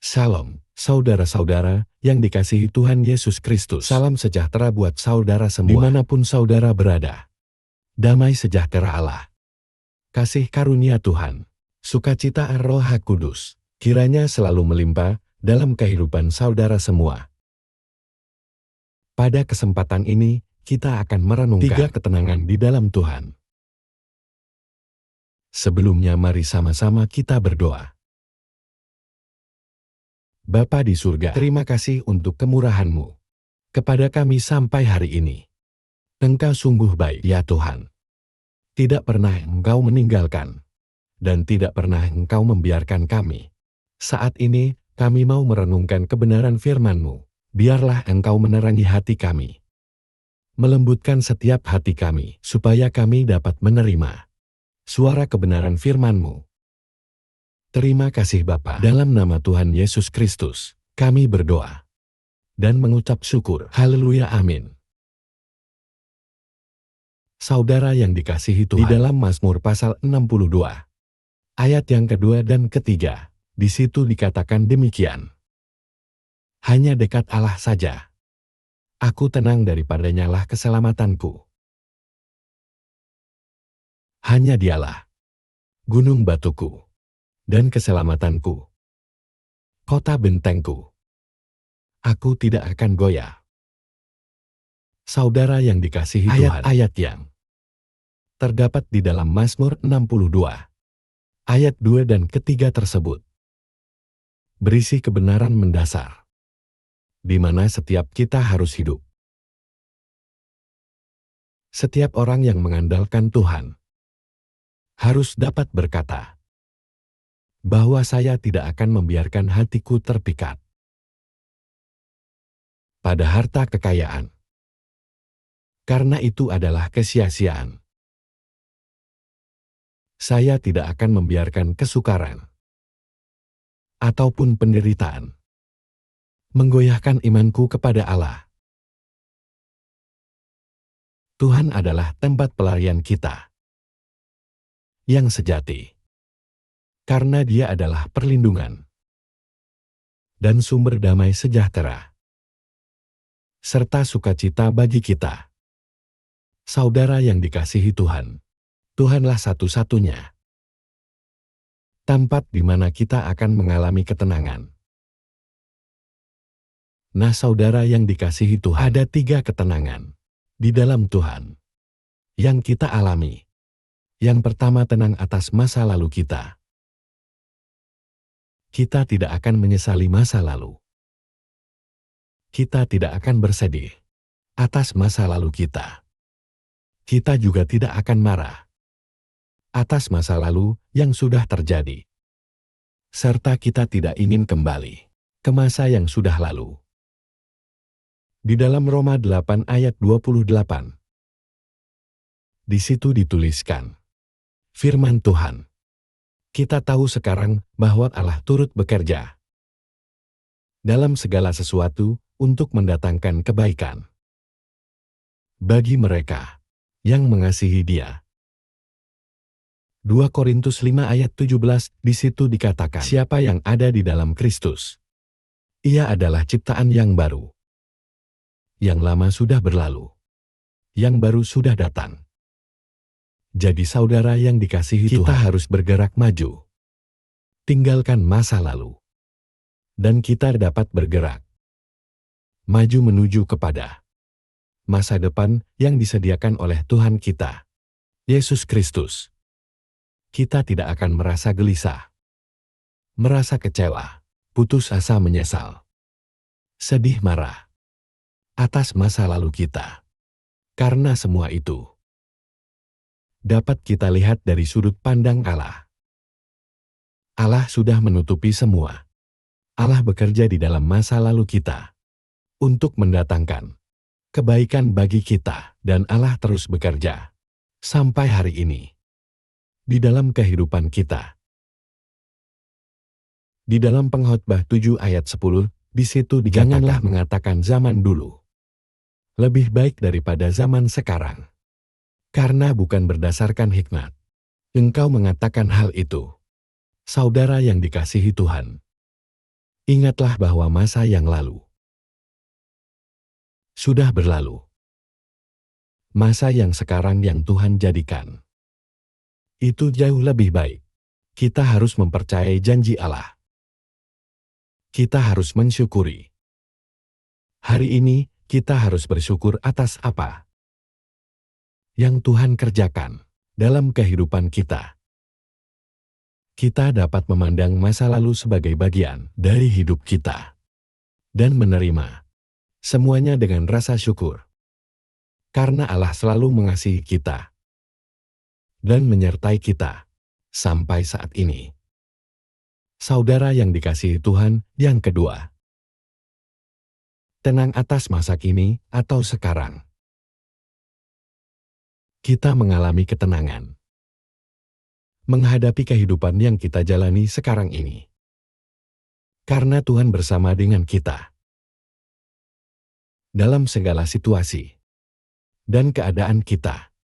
Shalom, saudara-saudara yang dikasihi Tuhan Yesus Kristus. Salam sejahtera buat saudara semua, dimanapun saudara berada. Damai sejahtera Allah, kasih karunia Tuhan, sukacita Roh Kudus, kiranya selalu melimpah dalam kehidupan saudara semua. Pada kesempatan ini, kita akan merenungkan 3 ketenangan di dalam Tuhan. Sebelumnya mari sama-sama kita berdoa. Bapa di surga, terima kasih untuk kemurahan-Mu kepada kami sampai hari ini. Engkau sungguh baik, ya Tuhan. Tidak pernah Engkau meninggalkan, dan tidak pernah Engkau membiarkan kami. Saat ini, kami mau merenungkan kebenaran firman-Mu. Biarlah Engkau menerangi hati kami, melembutkan setiap hati kami, supaya kami dapat menerima suara kebenaran firman-Mu. Terima kasih Bapa. Dalam nama Tuhan Yesus Kristus, kami berdoa dan mengucap syukur. Haleluya, amin. Saudara yang dikasihi Tuhan, di dalam Mazmur pasal 62, ayat yang kedua dan ketiga, di situ dikatakan demikian. Hanya dekat Allah saja, aku tenang daripadanya lah keselamatanku. Hanya Dialah gunung batuku dan keselamatanku, kota bentengku. Aku tidak akan goyah. Saudara yang dikasihi Tuhan, ayat-ayat yang terdapat di dalam Mazmur 62, ayat 2 dan ketiga tersebut berisi kebenaran mendasar, di mana setiap kita harus hidup. Setiap orang yang mengandalkan Tuhan harus dapat berkata, bahwa saya tidak akan membiarkan hatiku terpikat pada harta kekayaan, karena itu adalah kesia-siaan. Saya tidak akan membiarkan kesukaran ataupun penderitaan menggoyahkan imanku kepada Allah. Tuhan adalah tempat pelarian kita yang sejati, karena Dia adalah perlindungan dan sumber damai sejahtera, serta sukacita bagi kita. Saudara yang dikasihi Tuhan, Tuhanlah satu-satunya tempat di mana kita akan mengalami ketenangan. Nah, saudara yang dikasihi Tuhan, ada 3 ketenangan di dalam Tuhan yang kita alami. Yang pertama, tenang atas masa lalu kita. Kita tidak akan menyesali masa lalu. Kita tidak akan bersedih atas masa lalu kita. Kita juga tidak akan marah atas masa lalu yang sudah terjadi. Serta kita tidak ingin kembali ke masa yang sudah lalu. Di dalam Roma 8 ayat 28, di situ dituliskan, firman Tuhan, kita tahu sekarang bahwa Allah turut bekerja dalam segala sesuatu untuk mendatangkan kebaikan bagi mereka yang mengasihi Dia. 2 Korintus 5 ayat 17, di situ dikatakan, siapa yang ada di dalam Kristus, ia adalah ciptaan yang baru. Yang lama sudah berlalu, yang baru sudah datang. Jadi saudara yang dikasihi Tuhan, kita harus bergerak maju, tinggalkan masa lalu, dan kita dapat bergerak maju menuju kepada masa depan yang disediakan oleh Tuhan kita, Yesus Kristus. Kita tidak akan merasa gelisah, merasa kecewa, putus asa, menyesal, sedih, marah atas masa lalu kita, karena semua itu dapat kita lihat dari sudut pandang Allah. Allah sudah menutupi semua. Allah bekerja di dalam masa lalu kita untuk mendatangkan kebaikan bagi kita, dan Allah terus bekerja sampai hari ini di dalam kehidupan kita. Di dalam Pengkhotbah 7 ayat 10, di situ dikatakan, janganlah mengatakan zaman dulu lebih baik daripada zaman sekarang. Karena bukan berdasarkan hikmat engkau mengatakan hal itu. Saudara yang dikasihi Tuhan, Ingatlah bahwa masa yang lalu sudah berlalu. Masa yang sekarang yang Tuhan jadikan itu jauh lebih baik. Kita harus mempercayai janji Allah. Kita harus mensyukuri. Hari ini kita harus bersyukur atas apa yang Tuhan kerjakan dalam kehidupan kita. Kita dapat memandang masa lalu sebagai bagian dari hidup kita dan menerima semuanya dengan rasa syukur. Karena Allah selalu mengasihi kita dan menyertai kita sampai saat ini. Saudara yang dikasihi Tuhan, yang kedua, tenang atas masa kini atau sekarang. Kita mengalami ketenangan menghadapi kehidupan yang kita jalani sekarang ini. Karena Tuhan bersama dengan kita dalam segala situasi dan keadaan kita.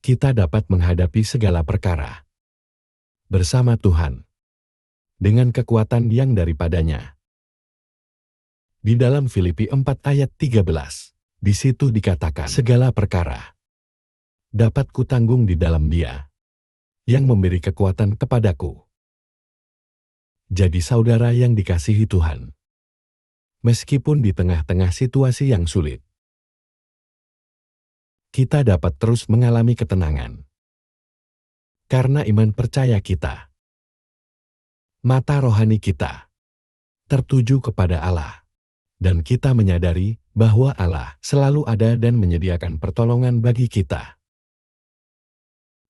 Kita dapat menghadapi segala perkara bersama Tuhan dengan kekuatan yang daripadanya. Di dalam Filipi 4 ayat 13, di situ dikatakan, segala perkara dapat kutanggung di dalam Dia yang memberi kekuatan kepadaku. Jadi saudara yang dikasihi Tuhan, meskipun di tengah-tengah situasi yang sulit, kita dapat terus mengalami ketenangan. Karena iman percaya kita, mata rohani kita tertuju kepada Allah, dan kita menyadari bahwa Allah selalu ada dan menyediakan pertolongan bagi kita.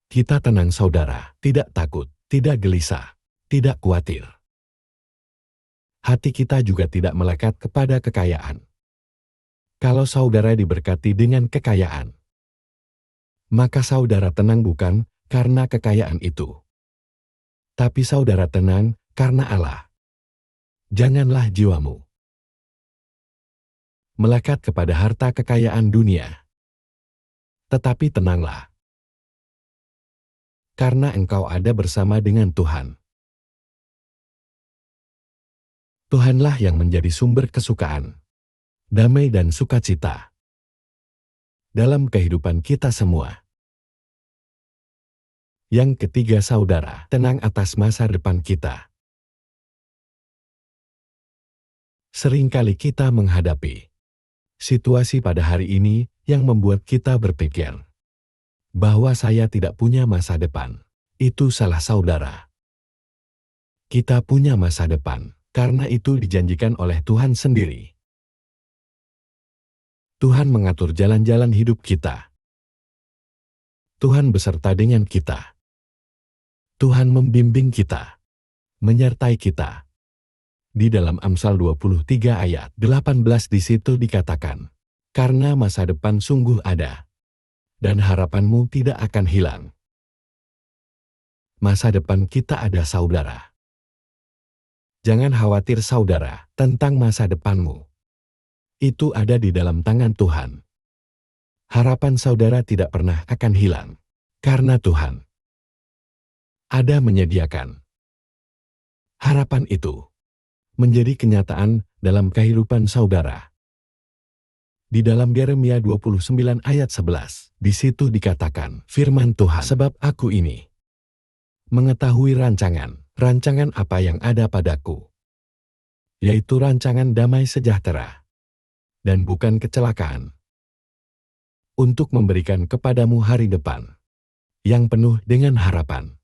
Kita tenang saudara, tidak takut, tidak gelisah, tidak khawatir. Hati kita juga tidak melekat kepada kekayaan. Kalau saudara diberkati dengan kekayaan, maka saudara tenang bukan karena kekayaan itu, tapi saudara tenang karena Allah. Janganlah jiwamu melekat kepada harta kekayaan dunia, tetapi tenanglah, karena engkau ada bersama dengan Tuhan. Tuhanlah yang menjadi sumber kesukaan, damai dan sukacita dalam kehidupan kita semua. Yang ketiga saudara, tenang atas masa depan kita. Seringkali kita menghadapi situasi pada hari ini yang membuat kita berpikir bahwa saya tidak punya masa depan. Itu salah saudara. Kita punya masa depan, karena itu dijanjikan oleh Tuhan sendiri. Tuhan mengatur jalan-jalan hidup kita. Tuhan beserta dengan kita. Tuhan membimbing kita, menyertai kita. Di dalam Amsal 23 ayat 18 di situ dikatakan, karena masa depan sungguh ada, dan harapanmu tidak akan hilang. Masa depan kita ada saudara. Jangan khawatir saudara tentang masa depanmu. Itu ada di dalam tangan Tuhan. Harapan saudara tidak pernah akan hilang, karena Tuhan ada menyediakan. Harapan itu menjadi kenyataan dalam kehidupan saudara. Di dalam Yeremia 29 ayat 11, di situ dikatakan, firman Tuhan, sebab aku ini mengetahui rancangan apa yang ada padaku, yaitu rancangan damai sejahtera, dan bukan kecelakaan, untuk memberikan kepadamu hari depan yang penuh dengan harapan.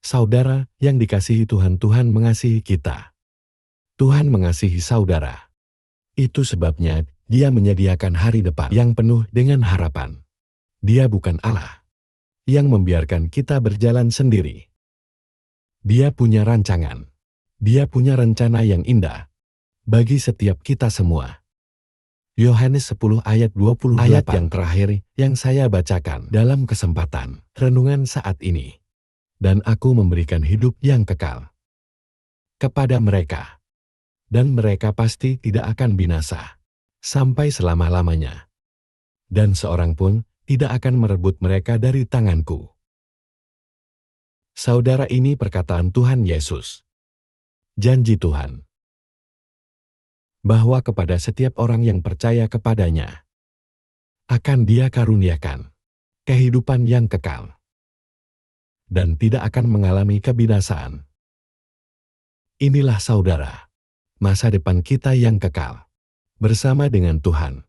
Saudara yang dikasihi Tuhan, Tuhan mengasihi kita. Tuhan mengasihi saudara. Itu sebabnya Dia menyediakan hari depan yang penuh dengan harapan. Dia bukan Allah yang membiarkan kita berjalan sendiri. Dia punya rancangan. Dia punya rencana yang indah bagi setiap kita semua. Yohanes 10 ayat 28 ayat yang terakhir yang saya bacakan dalam kesempatan renungan saat ini. Dan aku memberikan hidup yang kekal kepada mereka, dan mereka pasti tidak akan binasa sampai selama-lamanya, dan seorang pun tidak akan merebut mereka dari tanganku. Saudara, ini perkataan Tuhan Yesus. janji Tuhan bahwa kepada setiap orang yang percaya kepadanya akan Dia karuniakan kehidupan yang kekal dan tidak akan mengalami kebinasaan. Inilah saudara, masa depan kita yang kekal. Bersama dengan Tuhan,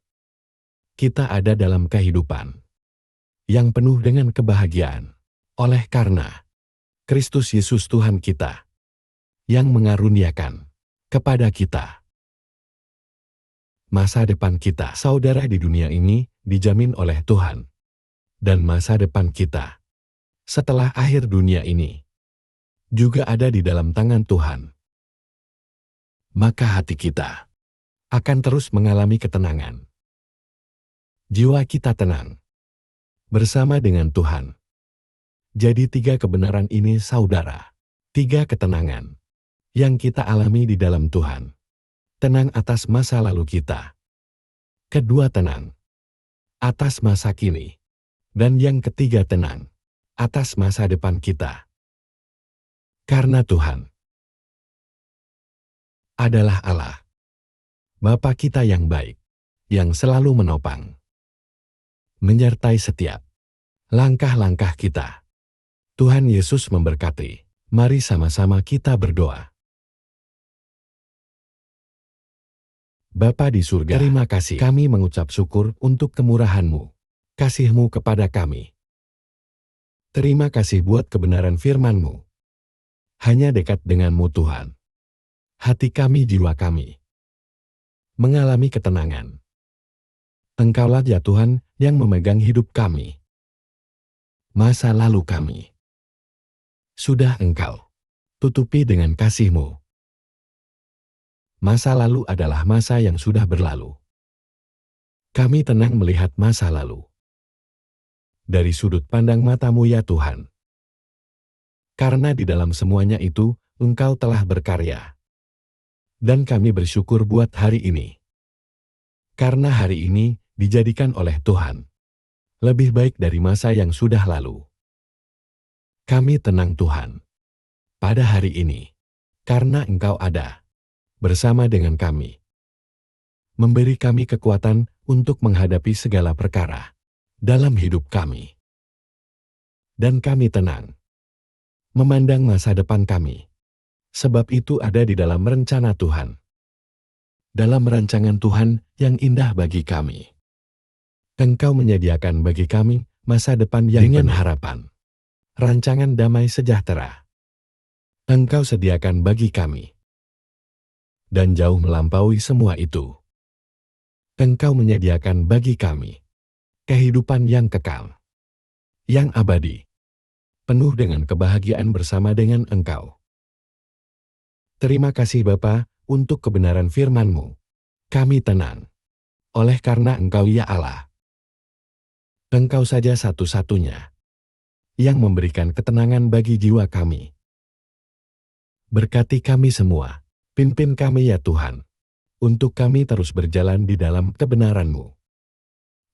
kita ada dalam kehidupan yang penuh dengan kebahagiaan. Oleh karena Kristus Yesus Tuhan kita yang mengaruniakan kepada kita masa depan kita. Saudara, di dunia ini dijamin oleh Tuhan. Dan masa depan kita setelah akhir dunia ini juga ada di dalam tangan Tuhan. Maka hati kita akan terus mengalami ketenangan. Jiwa kita tenang bersama dengan Tuhan. Jadi 3 kebenaran ini saudara, 3 ketenangan yang kita alami di dalam Tuhan. Tenang atas masa lalu kita. Kedua, tenang atas masa kini. Dan yang ketiga, tenang atas masa depan kita. Karena Tuhan adalah Allah, Bapa kita yang baik, yang selalu menopang, menyertai setiap langkah-langkah kita. Tuhan Yesus memberkati. Mari sama-sama kita berdoa. Bapa di surga, terima kasih. Kami mengucap syukur untuk kemurahan-Mu, kasih-Mu kepada kami. Terima kasih buat kebenaran firman-Mu. Hanya dekat dengan-Mu Tuhan, hati kami, jiwa kami mengalami ketenangan. Engkaulah ya Tuhan yang memegang hidup kami. Masa lalu kami sudah Engkau tutupi dengan kasih-Mu. Masa lalu adalah masa yang sudah berlalu. Kami tenang melihat masa lalu dari sudut pandang mata-Mu ya Tuhan. Karena di dalam semuanya itu, Engkau telah berkarya. Dan kami bersyukur buat hari ini. Karena hari ini dijadikan oleh Tuhan lebih baik dari masa yang sudah lalu. Kami tenang Tuhan pada hari ini, karena Engkau ada bersama dengan kami. Memberi kami kekuatan untuk menghadapi segala perkara dalam hidup kami. Dan kami tenang memandang masa depan kami. Sebab itu ada di dalam rencana Tuhan. Dalam rancangan Tuhan yang indah bagi kami. Engkau menyediakan bagi kami masa depan yang dengan harapan. Rancangan damai sejahtera. Engkau sediakan bagi kami. Dan jauh melampaui semua itu. Engkau menyediakan bagi kami kehidupan yang kekal, yang abadi, penuh dengan kebahagiaan bersama dengan Engkau. Terima kasih Bapa untuk kebenaran firman-Mu. Kami tenang, oleh karena Engkau ya Allah. Engkau saja satu-satunya yang memberikan ketenangan bagi jiwa kami. Berkati kami semua, pimpin kami ya Tuhan, untuk kami terus berjalan di dalam kebenaran-Mu.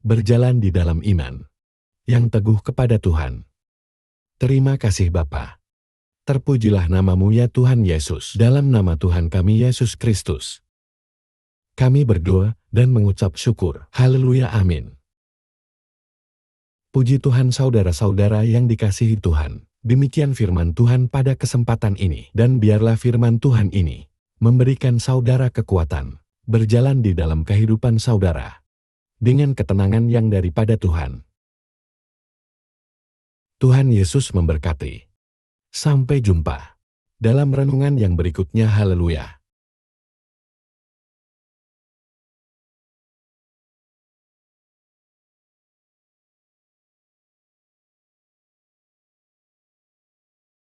Berjalan di dalam iman yang teguh kepada Tuhan. Terima kasih Bapa. Terpujilah nama-Mu ya Tuhan Yesus. Dalam nama Tuhan kami Yesus Kristus, kami berdoa dan mengucap syukur. Haleluya, amin. Puji Tuhan saudara-saudara yang dikasihi Tuhan. Demikian firman Tuhan pada kesempatan ini. Dan biarlah firman Tuhan ini memberikan saudara kekuatan berjalan di dalam kehidupan saudara dengan ketenangan yang daripada Tuhan. Tuhan Yesus memberkati. Sampai jumpa dalam renungan yang berikutnya. Haleluya.